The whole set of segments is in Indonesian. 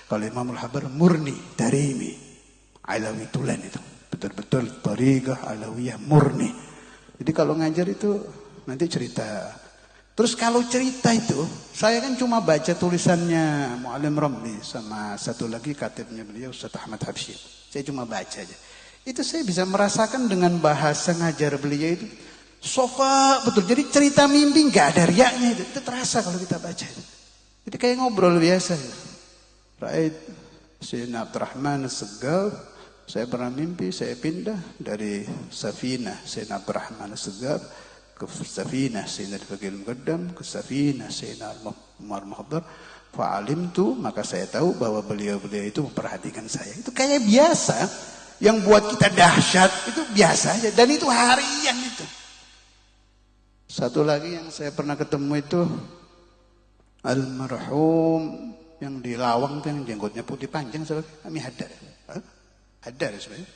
Kalau Imamul Habar murni, darimi, alawi tulen itu. Betul-betul thariqah alawiyah murni. Jadi kalau ngajar itu nanti cerita. Terus kalau cerita itu, saya kan cuma baca tulisannya Mu'allim Ramli sama satu lagi katibnya beliau Ustaz Ahmad Habsyi. Saya cuma baca aja. Itu saya bisa merasakan dengan bahasa ngajar beliau itu sofa betul. Jadi cerita mimpi nggak ada riaknya itu terasa kalau kita baca itu. Jadi kayak ngobrol biasa. Raid Sayyidina Abdurrahman As-Segaf, saya pernah mimpi saya pindah dari Safinah Sayyidina Abdurrahman As-Segaf ke Safinah Sayyidina Al-Faqih Al-Muqaddam ke Safinah Sayyidina Umar Muhaddar. Fa'alimtu, maka saya tahu bahwa beliau-beliau itu memperhatikan saya. Itu kayak biasa. Yang buat kita dahsyat itu biasa aja. Dan itu harian itu. Satu lagi yang saya pernah ketemu itu almarhum yang di Lawang itu yang jenggotnya putih panjang. Kami Haddar. Haddar sebenarnya.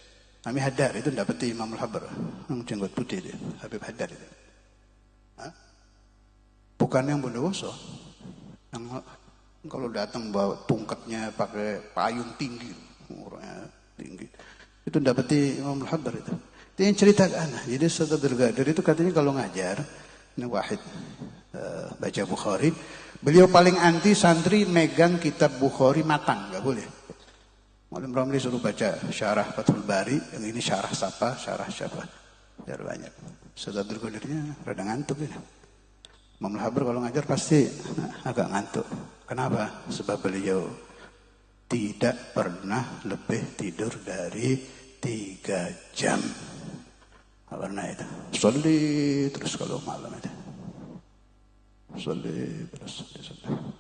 Kami Haddar itu dapati Imamul Habar. Yang jenggot putih itu. Habib Haddar itu. Bukan yang Bondowoso. Yang kalau datang bawa tungkatnya pakai payung tinggi. Orangnya tinggi. Itu dapati Imamul Habar itu. Itu yang cerita ke anak. Jadi Ustaz Abdul Qadir itu katanya kalau ngajar, ini wahid baca Bukhari, beliau paling anti santri megang kitab Bukhari matang, nggak boleh. Mu'allim Ramli suruh baca syarah Fathul Bari, yang ini syarah siapa? Biar banyak. Ustaz Abdul Qadirnya rada ngantuk ya. Imamul Habar kalau ngajar pasti agak ngantuk. Kenapa? Sebab beliau tidak pernah lebih tidur dari 3 jam. Pernah itu. Sholli terus kalau malam itu. Sholli terus.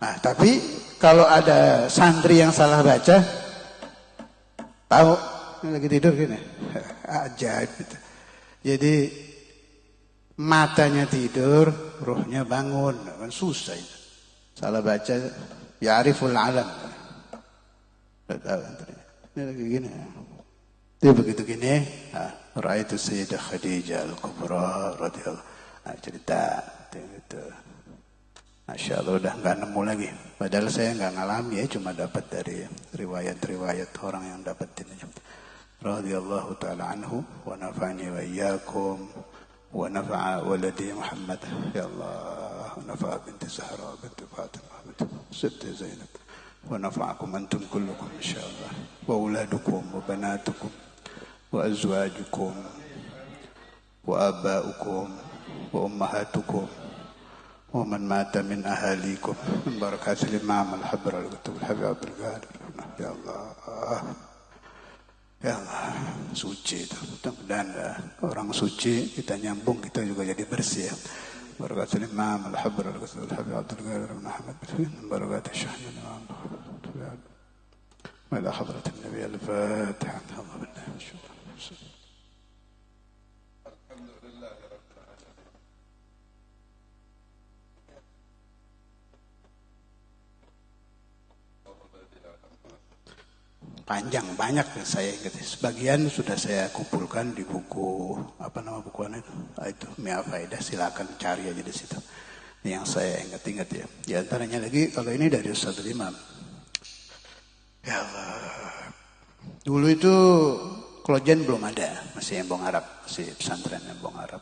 Nah, tapi kalau ada santri yang salah baca, tahu ini lagi tidur gini. Ajaib gitu. Jadi matanya tidur, ruhnya bangun, kan susah itu. Salah baca, ya'riful alam. Ini lagi gini. Dia begitu gini, ra'aitu Sayyidah Khadijah Al-Kubra radhiyallahu anha. Cerita itu. Masya Allah udah nggak nemu lagi. Padahal saya nggak ngalami ya, cuma dapat dari riwayat-riwayat orang yang dapetin aja. Radhiyallahu ta'ala anhu wa nafa'ani wa iyyakum wa nafa'a waladi Muhammad ya Allah, nafa'a binti Zahra binti Fatimah binti Siti Zainab. ونفعكم أنتم كلكم إن شاء الله وأولادكم وبناتكم وأزواجكم وآباؤكم وأمهاتكم ومن مات من أهاليكم من بركات الإمام الحبر الكتب الحبيب عبد القادر يا الله ya Allah, suci itu. Mudah-mudahan orang suci kita nyambung, kita juga jadi bersih ya. Barakatul Imam Al-Habr Al-Qasir Al-Habib Abdul Qadir bin Ahmad bin Barakat Syahid Imam wa ila hadrat Nabi Al-Fatiha. Panjang banyak yang saya ingat. Sebagian sudah saya kumpulkan di buku apa nama bukuannya itu Mi'ah Faidah, silakan cari aja di situ. Ini yang saya ingat-ingat ya. Di antaranya lagi kalau ini dari Ustaz Imam. Ya Allah. Dulu itu Klojen belum ada, masih Embong Arab, masih pesantren Embong Arab.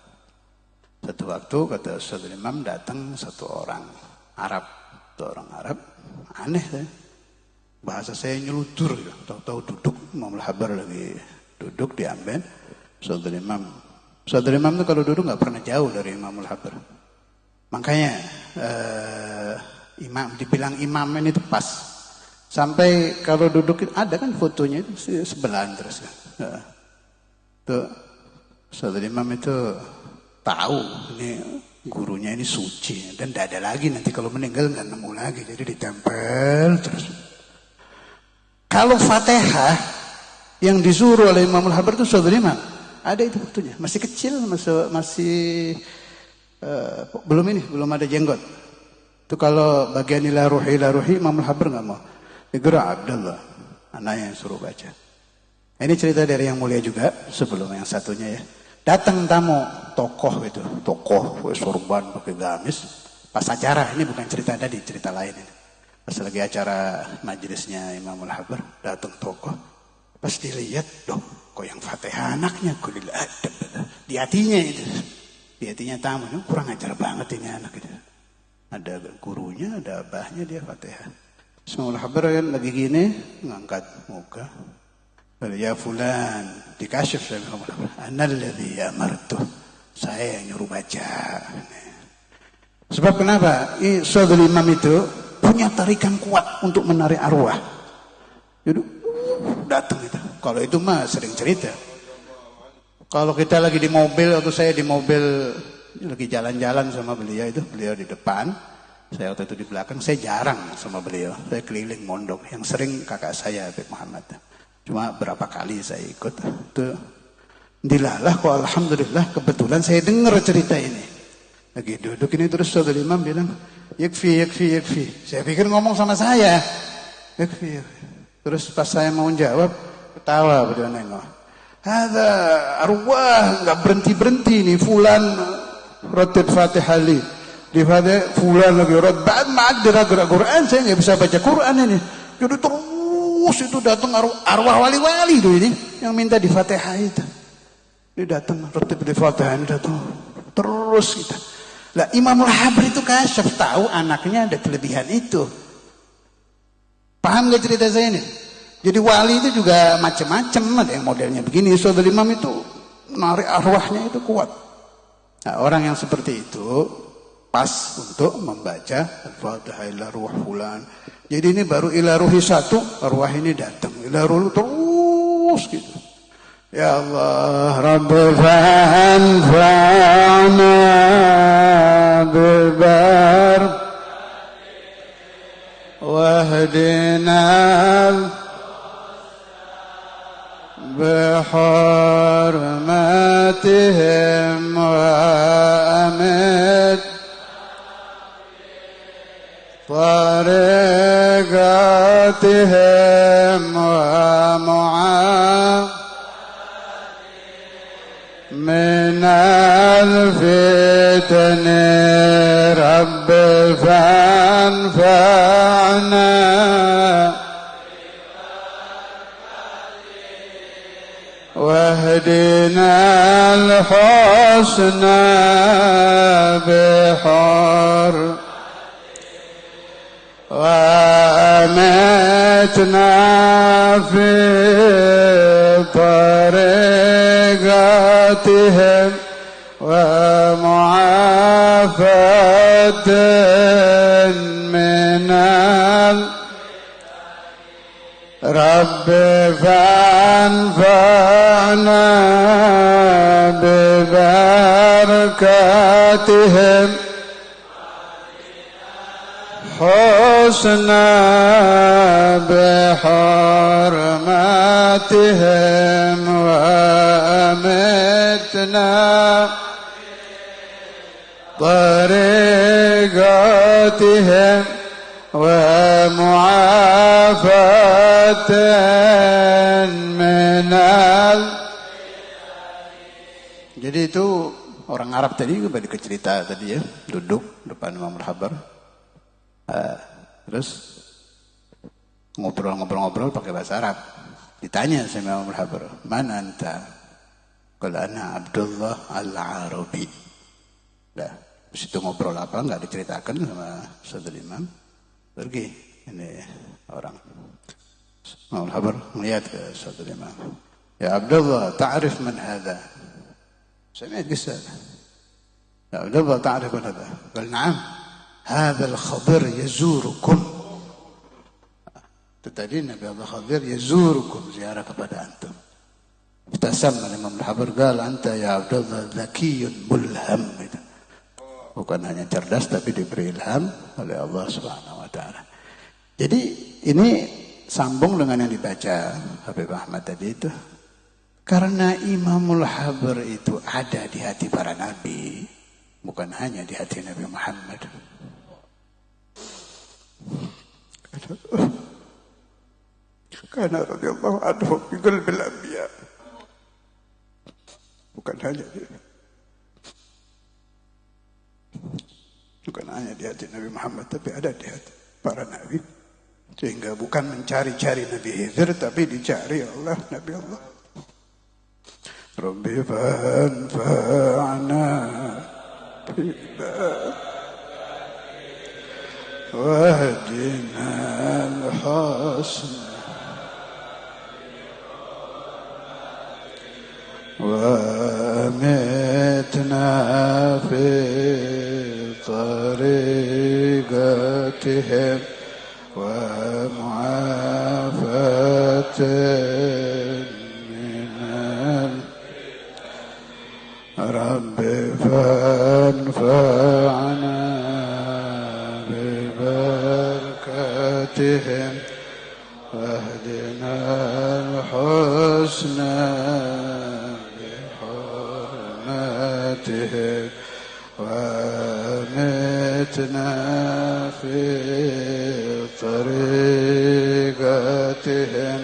Satu waktu kata Ustaz Imam datang satu orang Arab, aneh saya. Bahasa saya nyeludur, ya. Tahu-tahu duduk, Imamul Habar lagi duduk di amben. Saudara Imam itu kalau duduk nggak pernah jauh dari Imamul Habar. Makanya dibilang imamnya itu pas. Sampai kalau duduk ada kan fotonya itu sebelahan terus. Ya. Tuh, Saudara Imam itu tahu ini gurunya ini suci dan tidak ada lagi nanti kalau meninggal nggak nemu lagi, jadi ditempel terus. Kalau Fatihah yang disuruh oleh Imamul Habar itu Saudara Imam, ada itu fotonya, masih kecil, masih belum ada jenggot. Itu kalau bagian ila ruhi Imamul Habar nggak mau. Iqra Abdullah, anaknya yang suruh baca. Ini cerita dari yang mulia juga sebelum yang satunya ya. Datang tamu tokoh sorban pakai gamis pas acara, ini bukan cerita tadi, cerita lain ini. Pas lagi acara majelisnya Imamul Habar, datang tokoh. Pas dilihat, kok yang Fatihah anaknya, kulil adab. Di hatinya itu. Di hatinya tamu, kurang ajar banget ini anak itu. Ada gurunya, ada abahnya, dia Fatihah. Imamul Habar kan lagi gini, ngangkat muka. Ya fulan, dikasih sama Imamul Habar. Analladzi amartuh. Saya yang nyuruh baca. Sebab kenapa? Saudara imam itu punya tarikan kuat untuk menarik arwah. Jadi datang itu. Kalau itu mah sering cerita. Kalau kita lagi di mobil atau saya di mobil lagi jalan-jalan sama beliau itu, beliau di depan, saya waktu itu di belakang, saya jarang sama beliau. Saya keliling mondok. Yang sering kakak saya Habib Muhammad. Cuma berapa kali saya ikut. Itu dilalah kok alhamdulillah kebetulan saya dengar cerita ini. Lagi duduk ini terus saudara imam bilang, yakfi. Saya pikir ngomong sama saya. Yakfi. Terus pas saya mau jawab, ketawa beliau nengok. Ada arwah nggak berhenti nih. Fulan rotit Fatihah li. Di Fatihah fulan lagi rot. Ba'd ma'ad gerak Quran. Saya nggak bisa baca Quran ini. Jadi terus itu datang arwah wali-wali itu ini yang minta di Fatihah itu. Dia datang rotit di Fatihah ini datang terus kita. Lah Imamul Habar itu kasyaf tahu anaknya ada kelebihan itu. Paham gak cerita saya ini? Jadi wali itu juga macam-macam, ada yang modelnya begini. Saudara imam itu menarik arwahnya itu kuat. Nah, orang yang seperti itu pas untuk membaca Al-Fatihah ila ruh fulan. Jadi ini baru ila ruhi satu, arwah ini datang. Ila ruh terus gitu. Ya Allah, Rabbi fanfa'na bibar wahdina bihurmatihim wa amit tariqatihim wa mu'am من الفتن رب فانفعنا واهدنا الحسنى بحر وأمتنا في طريقتهم ومعافاة من رب فانفعنا ببركاتهم حسنا بحرماتهم وأمتنا طريقاتهم ومعافاة من Jadi itu orang Arab tadi kembali ke cerita tadi ya, duduk depan Imamul Habar. Terus ngobrol-ngobrol pakai bahasa Arab. Ditanya sama Imamul Habar, "Man anta?" Qala ana Abdullah Al-Arabi. Dah, situ ngobrol apa enggak diceritakan sama saudara imam. Pergi ini orang. Imamul Habar melihat ke saudara imam. "Ya Abdullah, ta'rif man hadha?" سمعت قصة. يا عبد الله تعرف هذا؟ قال نعم. هذا الخضر يزوركم. تدرين بهذا الخضر يزوركم زيارة kepada antum. Ibtasam Imam Al-Habar قال أنت يا عبد الله ذكي ملهم. Bukan hanya cerdas tapi diberi ilham oleh Allah Subhanahu wa taala. Jadi ini sambung dengan yang dibaca Habib Ahmad tadi itu. Karena Imamul Habar itu ada di hati para nabi, bukan hanya di hati Nabi Muhammad. Karena radhiyallahu anhu fi qalbil anbiya. Bukan hanya di Bukan hanya di hati Nabi Muhammad, tapi ada di hati para nabi. Sehingga bukan mencari-cari Nabi Khidir, tapi dicari Allah, Nabi Allah. Rabbi fanfa'na wahdina al-husna وأمتنا في طريقتهم ومعافاة من رب فانفعنا ببركاتهم واهدنا الحسنى بحرماتهم وامتنا في طريقتهم